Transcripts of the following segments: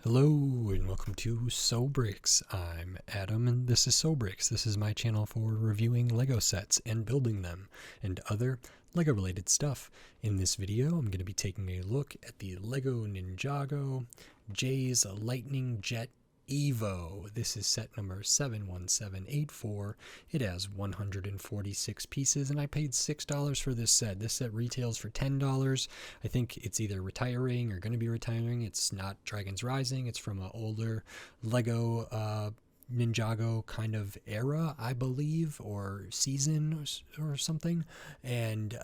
Hello and welcome to Sobrix. I'm Adam and this is Sobrix. This is my channel for reviewing Lego sets and building them and other Lego related stuff. In this video I'm going to be taking a look at the Lego Ninjago Jay's Lightning Jet EVO. This is set number 71784. It has 146 pieces and I paid $6 for this set. This set retails for $10. I think it's either retiring or going to be retiring. It's not Dragon's Rising. It's from an older Lego Ninjago kind of era, I believe, or season or something. And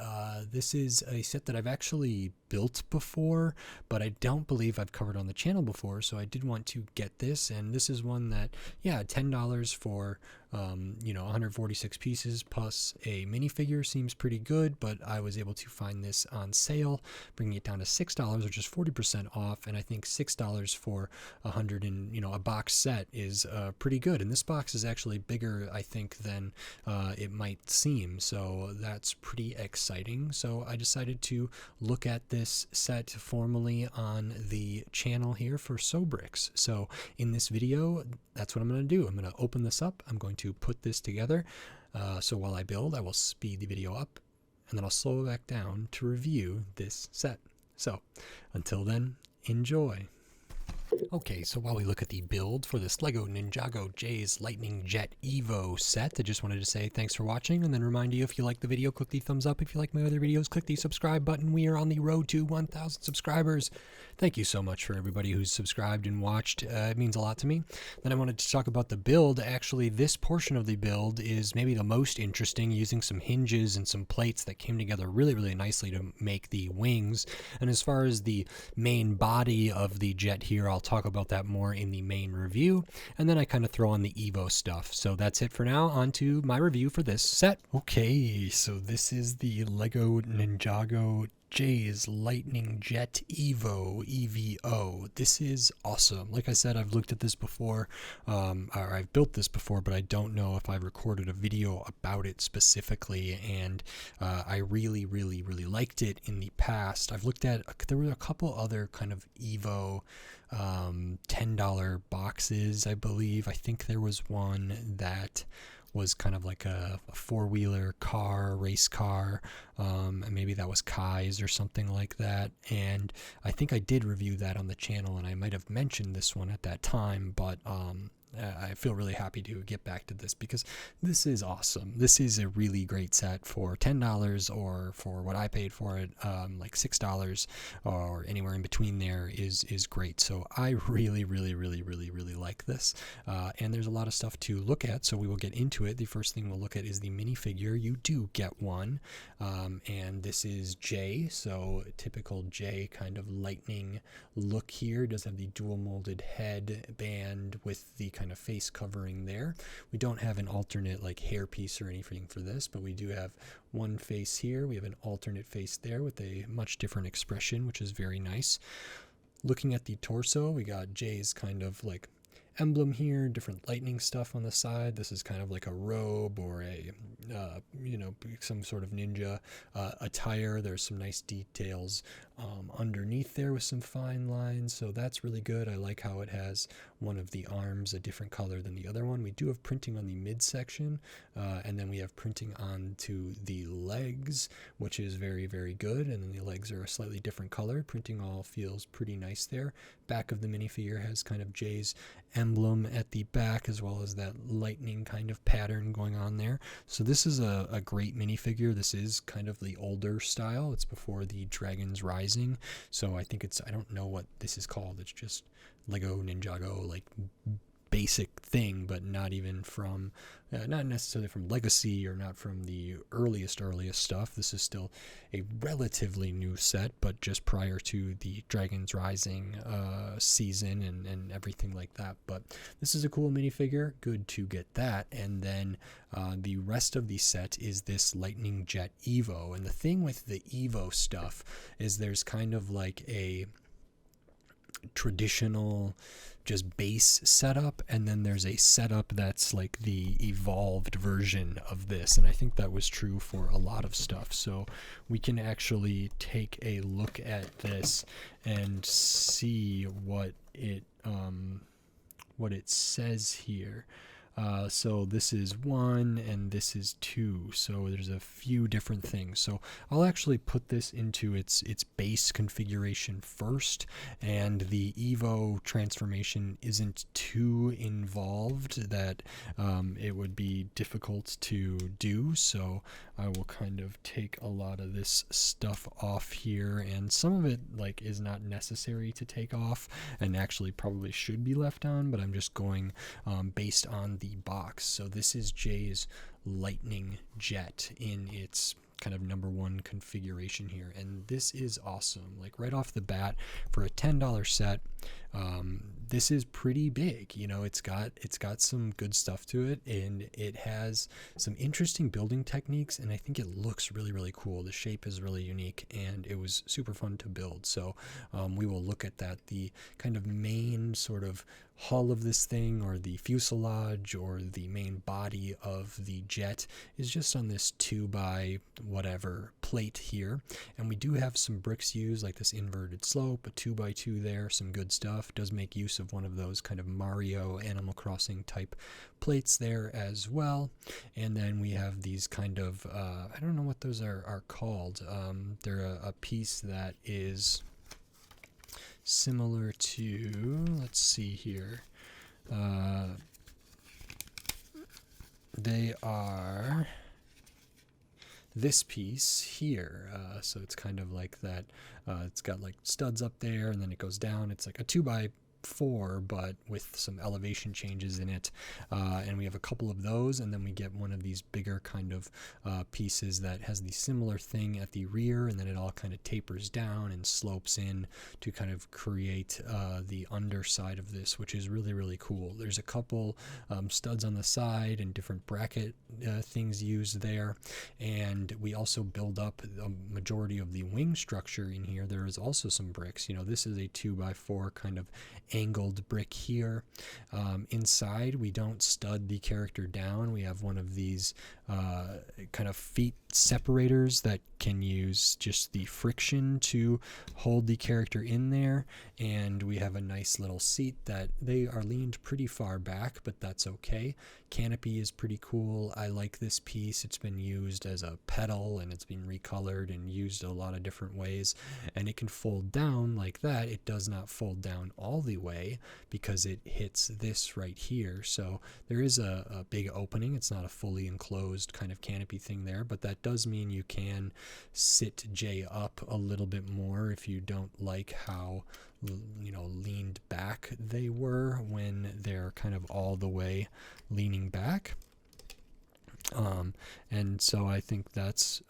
this is a set that I've actually built before, but I don't believe I've covered on the channel before, so I did want to get this. And this is one that, yeah, $10 for 146 pieces plus a minifigure seems pretty good, but I was able to find this on sale, bringing it down to $6, which is 40% off. And I think $6 for a box set is pretty good. And this box is actually bigger, I think, than it might seem. So that's pretty exciting. So I decided to look at this set formally on the channel here for Sobrix. So in this video, that's what I'm going to do. I'm going to open this up. I'm going to put this together. So while I build, I will speed the video up and then I'll slow it back down to review this set. So until then, enjoy. Okay, so while we look at the build for this Lego Ninjago Jay's Lightning Jet EVO set, I just wanted to say thanks for watching and then remind you, if you like the video, click the thumbs up. If you like my other videos, click the subscribe button. We are on the road to 1,000 subscribers. Thank you so much for everybody who's subscribed and watched. It means a lot to me. Then I wanted to talk about the build. Actually, this portion of the build is maybe the most interesting, using some hinges and some plates that came together really, really nicely to make the wings. And as far as the main body of the jet here, I'll talk about that more in the main review, and then I kind of throw on the EVO stuff. So that's it for now. On to my review for this set. Okay, so this is the Lego Ninjago Jay's Lightning Jet EVO. This is awesome. Like I said, I've looked at this before, or I've built this before, but I don't know if I recorded a video about it specifically, and I really liked it in the past. I've looked at, there were a couple other kind of EVO $10 boxes, I believe. I think there was one that was kind of like a four-wheeler car, race car, and maybe that was Kai's or something like that. And I think I did review that on the channel, and I might have mentioned this one at that time, but I feel really happy to get back to this because this is awesome. This is a really great set for $10, or for what I paid for it, like $6 or anywhere in between there is great. So I really like this. And there's a lot of stuff to look at, so we will get into it. The first thing we'll look at is the minifigure. You do get one, and this is Jay. So typical Jay kind of lightning look here. Does have the dual molded head band with the kind of face covering there. We don't have an alternate like hair piece or anything for this, but we do have one face here. We have an alternate face there with a much different expression, which is very nice. Looking at the torso, we got Jay's kind of like emblem here, different lightning stuff on the side. This is kind of like a robe or a some sort of ninja attire. There's some nice details underneath there with some fine lines, so that's really good. I like how it has one of the arms a different color than the other one. We do have printing on the midsection, and then we have printing onto the legs, which is very good, and then the legs are a slightly different color. Printing all feels pretty nice there. Back of the minifigure has kind of Jay's emblem at the back, as well as that lightning kind of pattern going on there. So this is a great minifigure. This is kind of the older style. It's before the Dragon's Rising, so I think I don't know what this is called. It's just Lego Ninjago, like basic thing, but not even from not necessarily from Legacy or not from the earliest stuff. This is still a relatively new set, but just prior to the Dragon's Rising season and everything like that. But this is a cool minifigure, good to get that. And then the rest of the set is this Lightning Jet EVO. And the thing with the EVO stuff is there's kind of like a traditional just base setup, and then there's a setup that's like the evolved version of this, and I think that was true for a lot of stuff. So we can actually take a look at this and see what it what it says here. So this is 1 and this is 2, so there's a few different things. So I'll actually put this into its base configuration first, and the EVO transformation isn't too involved that it would be difficult to do, so I will kind of take a lot of this stuff off here, and some of it like is not necessary to take off and actually probably should be left on, but I'm just going based on the box. So this is Jay's Lightning jet in its kind of #1 configuration here, and this is awesome. Like right off the bat, for a $10 set, this is pretty big. You know, it's got some good stuff to it, and it has some interesting building techniques, and I think it looks really cool. The shape is really unique, and it was super fun to build. So we will look at that. The kind of main sort of hull of this thing, or the fuselage, or the main body of the jet, is just on this 2x whatever plate here, and we do have some bricks used, like this inverted slope, a 2x2 there, some good stuff. Does make use of one of those kind of Mario Animal Crossing type plates there as well. And then we have these kind of I don't know what those are called. They're a piece that is similar to, let's see here, they are this piece here, so it's kind of like that. It's got like studs up there, and then it goes down. It's like a 2x4, but with some elevation changes in it, and we have a couple of those, and then we get one of these bigger kind of pieces that has the similar thing at the rear, and then it all kind of tapers down and slopes in to kind of create the underside of this, which is really cool. There's a couple studs on the side and different bracket things used there, and we also build up a majority of the wing structure in here. There is also some bricks. You know, this is a 2x4 kind of angled brick here. Inside, we don't stud the character down. We have one of these kind of feet separators that can use just the friction to hold the character in there, and we have a nice little seat that they are leaned pretty far back, but that's okay. Canopy is pretty cool. I like this piece. It's been used as a pedal, and it's been recolored and used a lot of different ways, and it can fold down like that. It does not fold down all the way because it hits this right here, so there is a big opening. It's not a fully enclosed kind of canopy thing there, but that does mean you can sit Jay up a little bit more if you don't like how, you know, leaned back they were when they're kind of all the way leaning back. And so I think that's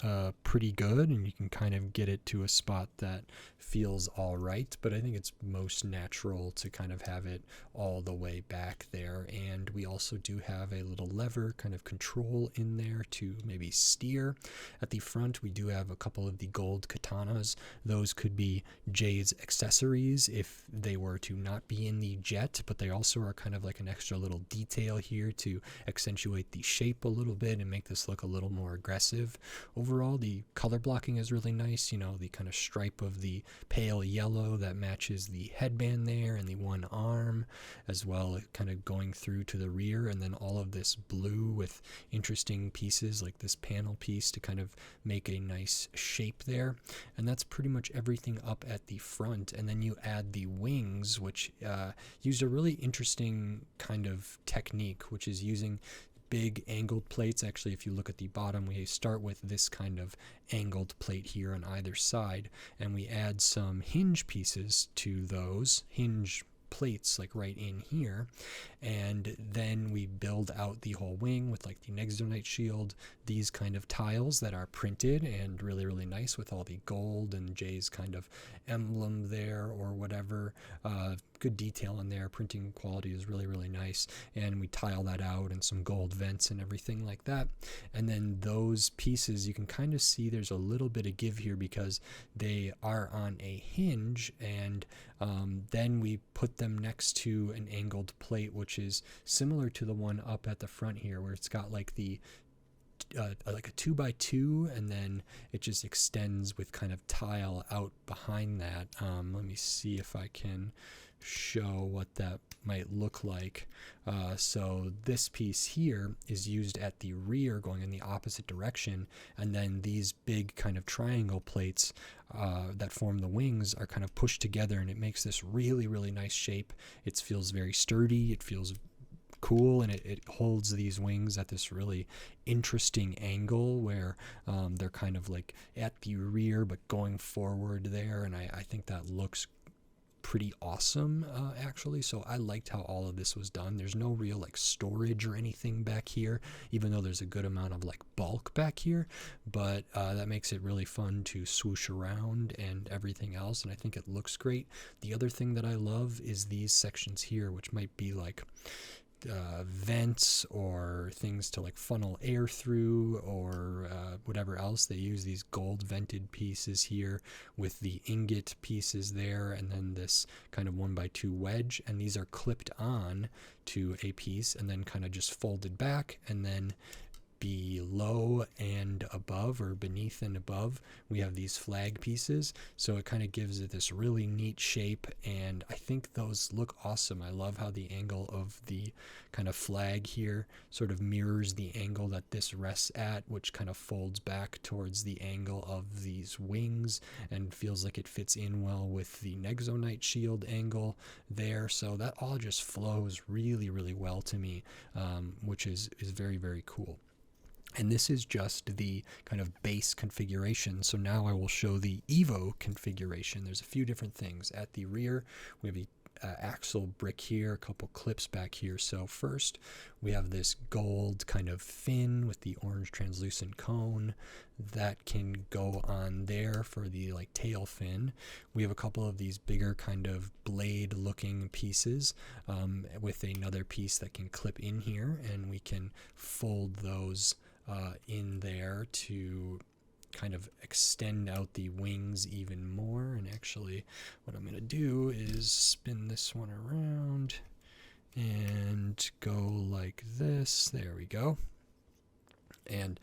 pretty good, and you can kind of get it to a spot that feels all right, but I think it's most natural to kind of have it all the way back there. And we also do have a little lever kind of control in there to maybe steer. At the front, we do have a couple of the gold katanas. Those could be Jay's accessories if they were to not be in the jet, but they also are kind of like an extra little detail here to accentuate the shape a little bit and make this look a little more aggressive. Overall, the color blocking is really nice. You know, the kind of stripe of the pale yellow that matches the headband there and the one arm as well, kind of going through to the rear, and then all of this blue with interesting pieces like this panel piece to kind of make a nice shape there. And that's pretty much everything up at the front. And then you add the wings, which used a really interesting kind of technique, which is using big angled plates. Actually, if you look at the bottom, we start with this kind of angled plate here on either side, and we add some hinge pieces to those hinge plates like right in here, and then we build out the whole wing with like the Nexonite shield, these kind of tiles that are printed and really nice with all the gold and Jay's kind of emblem there or whatever. Good detail in there. Printing quality is really nice, and we tile that out and some gold vents and everything like that. And then those pieces, you can kind of see there's a little bit of give here because they are on a hinge, and then we put them next to an angled plate, which is similar to the one up at the front here, where it's got like the like a 2x2, and then it just extends with kind of tile out behind that. Let me see if I can show what that might look like. So this piece here is used at the rear going in the opposite direction, and then these big kind of triangle plates that form the wings are kind of pushed together, and it makes this really, really nice shape. It feels very sturdy, it feels cool, and it holds these wings at this really interesting angle where they're kind of like at the rear but going forward there, and I think that looks pretty awesome actually. So I liked how all of this was done. There's no real like storage or anything back here, even though there's a good amount of like bulk back here, but that makes it really fun to swoosh around and everything else, and I think it looks great. The other thing that I love is these sections here, which might be like vents or things to like funnel air through, or whatever else. They use these gold vented pieces here with the ingot pieces there, and then this kind of 1x2 wedge, and these are clipped on to a piece and then kind of just folded back, and then below and above, or beneath and above, we have these flag pieces, so it kind of gives it this really neat shape, and I think those look awesome. I love how the angle of the kind of flag here sort of mirrors the angle that this rests at, which kind of folds back towards the angle of these wings and feels like it fits in well with the Nexonite shield angle there. So that all just flows really, really well to me, which is very, very cool. And this is just the kind of base configuration. So now I will show the EVO configuration. There's a few different things. At the rear, we have a axle brick here, a couple clips back here. So first, we have this gold kind of fin with the orange translucent cone that can go on there for the like tail fin. We have a couple of these bigger kind of blade looking pieces with another piece that can clip in here, and we can fold those in there to kind of extend out the wings even more. And actually what I'm going to do is spin this one around and go like this. There we go. And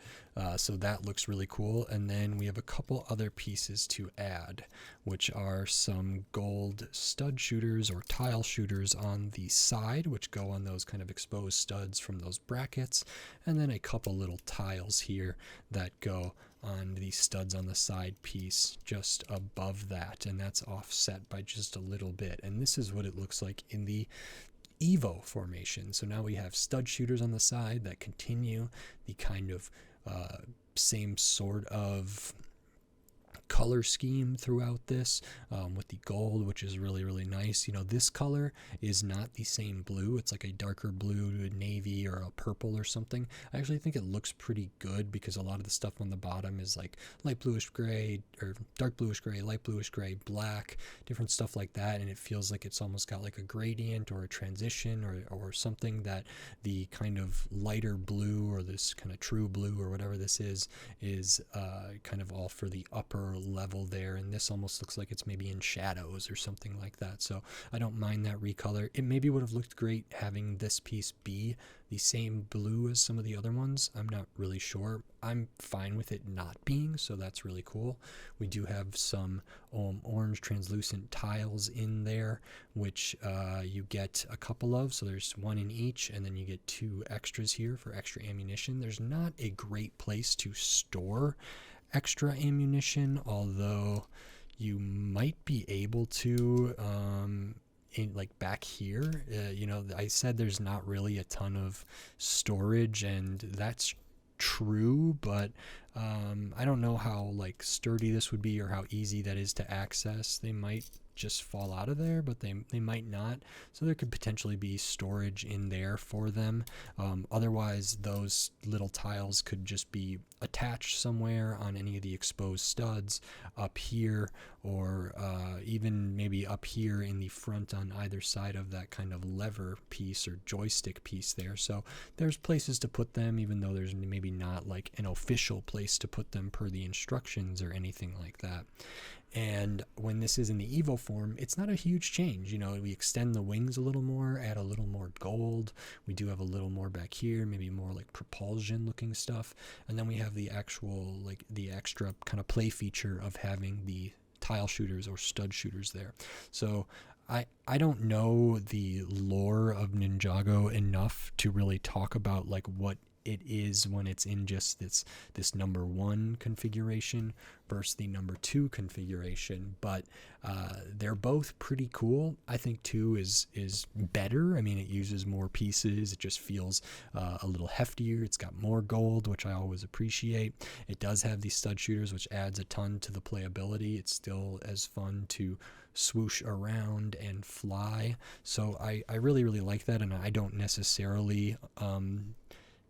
so that looks really cool. And then we have a couple other pieces to add, which are some gold stud shooters or tile shooters on the side, which go on those kind of exposed studs from those brackets, and then a couple little tiles here that go on the studs on the side piece just above that, and that's offset by just a little bit. And this is what it looks like in the EVO formation. So now we have stud shooters on the side that continue the kind of same sort of color scheme throughout this, with the gold, which is really, really nice. You know, this color is not the same blue. It's like a darker blue, navy, or a purple or something. I actually think it looks pretty good because a lot of the stuff on the bottom is like light bluish gray, or dark bluish gray, light bluish gray, black, different stuff like that, and it feels like it's almost got like a gradient or a transition or something, that the kind of lighter blue or this kind of true blue or whatever this is kind of all for the upper level there, and this almost looks like it's maybe in shadows or something like that. So I don't mind that recolor. It maybe would have looked great having this piece be the same blue as some of the other ones. I'm not really sure. I'm fine with it not being, so that's really cool. We do have some orange translucent tiles in there, which you get a couple of, so there's one in each, and then you get 2 extras here for extra ammunition. There's not a great place to store extra ammunition, although you might be able to in like back here. You know, I said there's not really a ton of storage, and that's true, but I don't know how like sturdy this would be or how easy that is to access. They might just fall out of there, but they might not, so there could potentially be storage in there for them. Otherwise, those little tiles could just be attached somewhere on any of the exposed studs up here, or even maybe up here in the front on either side of that kind of lever piece or joystick piece there. So there's places to put them, even though there's maybe not like an official place to put them per the instructions or anything like that. And when this is in the EVO form, it's not a huge change. You know, we extend the wings a little more, add a little more gold. We do have a little more back here, maybe more like propulsion looking stuff. And then we have the actual, like the extra kind of play feature of having the tile shooters or stud shooters there. So I don't know the lore of Ninjago enough to really talk about like what it is when it's in just this number 1 configuration versus the number 2 configuration, but they're both pretty cool. I think 2 is better. I mean, it uses more pieces. It just feels a little heftier. It's got more gold, which I always appreciate. It does have these stud shooters, which adds a ton to the playability. It's still as fun to swoosh around and fly, so I really like that, and I don't necessarily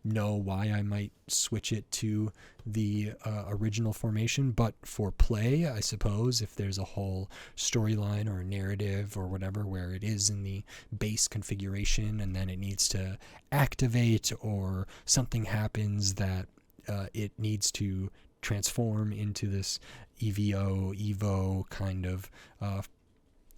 know why I might switch it to the original formation, but for play, I suppose if there's a whole storyline or a narrative or whatever where it is in the base configuration and then it needs to activate or something happens that it needs to transform into this EVO kind of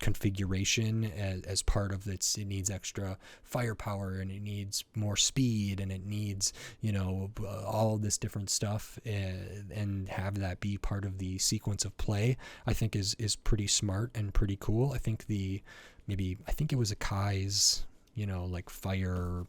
configuration as part of it needs extra firepower and it needs more speed and it needs, you know, all this different stuff, and have that be part of the sequence of play, I think is pretty smart and pretty cool. I think I think it was a Kai's, you know, like fire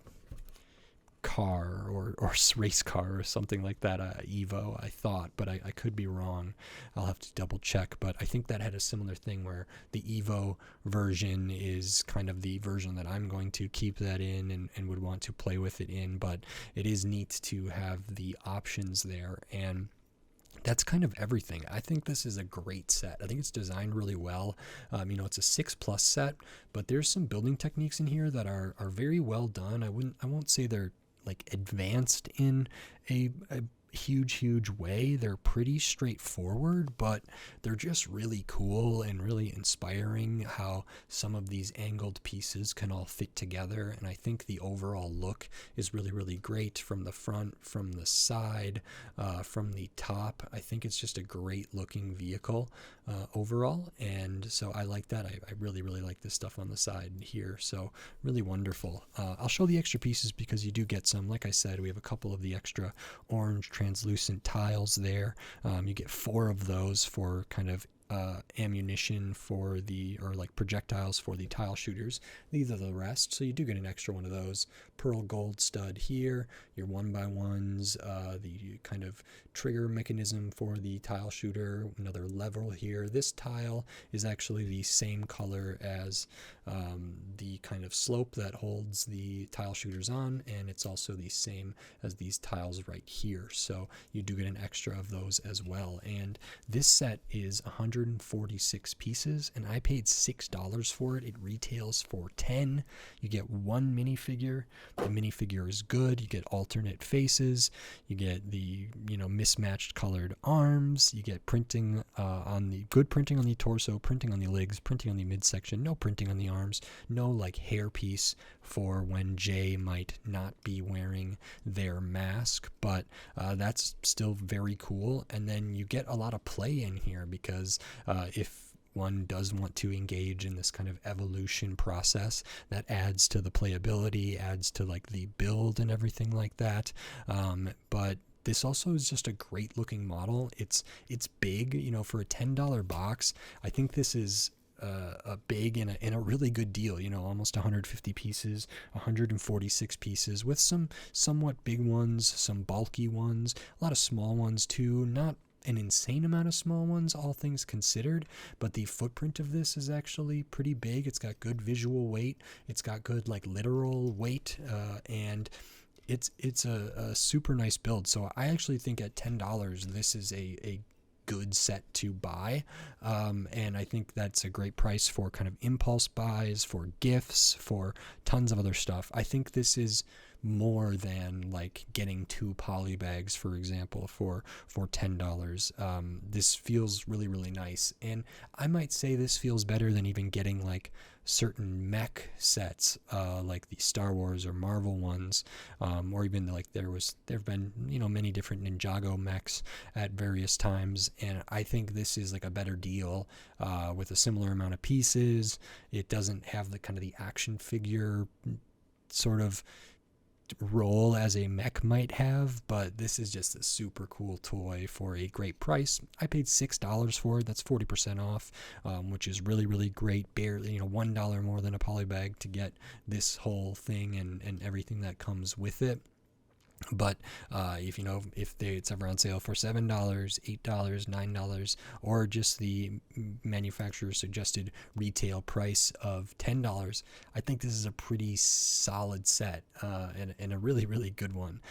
car or race car or something like that, Evo, I thought, but I could be wrong. I'll have to double check, but I think that had a similar thing where the Evo version is kind of the version that I'm going to keep that in and would want to play with it in, but it is neat to have the options there, and that's kind of everything. I think this is a great set. I think it's designed really well. You know, it's a 6+ set, but there's some building techniques in here that are very well done. I won't say they're like advanced in a huge way. They're pretty straightforward, but they're just really cool and really inspiring how some of these angled pieces can all fit together. And I think the overall look is really great from the front, from the side, from the top. I think it's just a great looking vehicle overall, and so I like that. I really like this stuff on the side here, so really wonderful. I'll show the extra pieces because you do get some. Like I said, we have a couple of the extra orange translucent tiles there. You get 4 of those for kind of ammunition for or like projectiles for the tile shooters. These are the rest, so you do get an extra one of those. Pearl gold stud here, your 1x1s, the kind of trigger mechanism for the tile shooter, another level here. This tile is actually the same color as the kind of slope that holds the tile shooters on, and it's also the same as these tiles right here, so you do get an extra of those as well. And this set is 146 pieces, and I paid $6 for it. It retails for $10. You get 1 minifigure. The minifigure is good. You get alternate faces. You get the, you know, mismatched colored arms. You get printing good printing on the torso, printing on the legs, printing on the midsection, no printing on the arms, no like hair piece for when Jay might not be wearing their mask, but that's still very cool. And then you get a lot of play in here because if one does want to engage in this kind of evolution process, that adds to the playability, adds to like the build and everything like that. But this also is just a great looking model. It's big, you know, for a $10 box. I think this is a big and a really good deal, you know, almost 150 pieces, 146 pieces with some somewhat big ones, some bulky ones, a lot of small ones too, not an insane amount of small ones, all things considered, but the footprint of this is actually pretty big. It's got good visual weight. It's got good like literal weight, and it's a super nice build. So I actually think at $10, this is a good set to buy, and I think that's a great price for kind of impulse buys, for gifts, for tons of other stuff. I think this is more than like getting 2 poly bags, for example, for $10. This feels really nice, and I might say this feels better than even getting like certain mech sets, like the Star Wars or Marvel ones, or even like there have been, you know, many different Ninjago mechs at various times, and I think this is like a better deal with a similar amount of pieces. It doesn't have the kind of the action figure sort of role as a mech might have, but this is just a super cool toy for a great price. I paid $6 for it. That's 40% off, which is really, really great. Barely, $1 more than a polybag to get this whole thing and everything that comes with it. But if it's ever on sale for $7, $8, $9, or just the manufacturer's suggested retail price of $10, I think this is a pretty solid set and a really, really good one.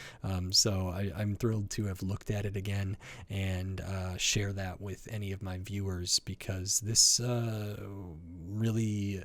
So I'm thrilled to have looked at it again and share that with any of my viewers, because this really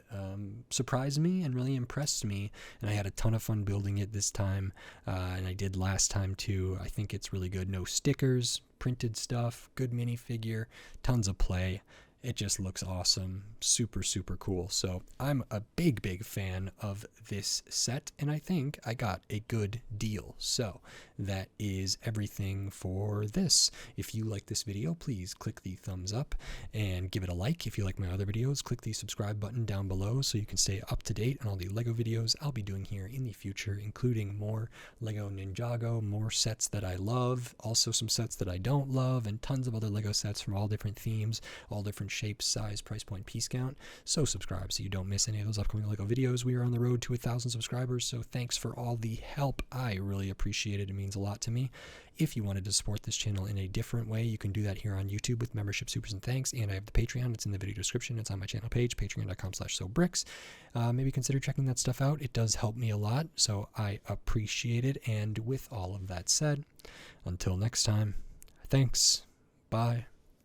surprised me and really impressed me, and I had a ton of fun building it this time, and I did last time too. I think it's really good. No stickers, printed stuff, good minifigure, tons of play. It just looks awesome. Super, super cool. So I'm a big, big fan of this set, and I think I got a good deal. So that is everything for this. If you like this video, please click the thumbs up and give it a like. If you like my other videos, click the subscribe button down below so you can stay up to date on all the LEGO videos I'll be doing here in the future, including more LEGO Ninjago, more sets that I love, also some sets that I don't love, and tons of other LEGO sets from all different themes, all different shapes, size, price point, piece count. So subscribe so you don't miss any of those upcoming LEGO videos. We are on the road to 1,000 subscribers, so thanks for all the help. I really appreciate it. It means a lot to me. If you wanted to support this channel in a different way, you can do that here on YouTube with membership, supers, and thanks. And I have the Patreon. It's in the video description. It's on my channel page, patreon.com/sobricks. Maybe consider checking that stuff out. It does help me a lot, so I appreciate it. And with all of that said, until next time, thanks. Bye.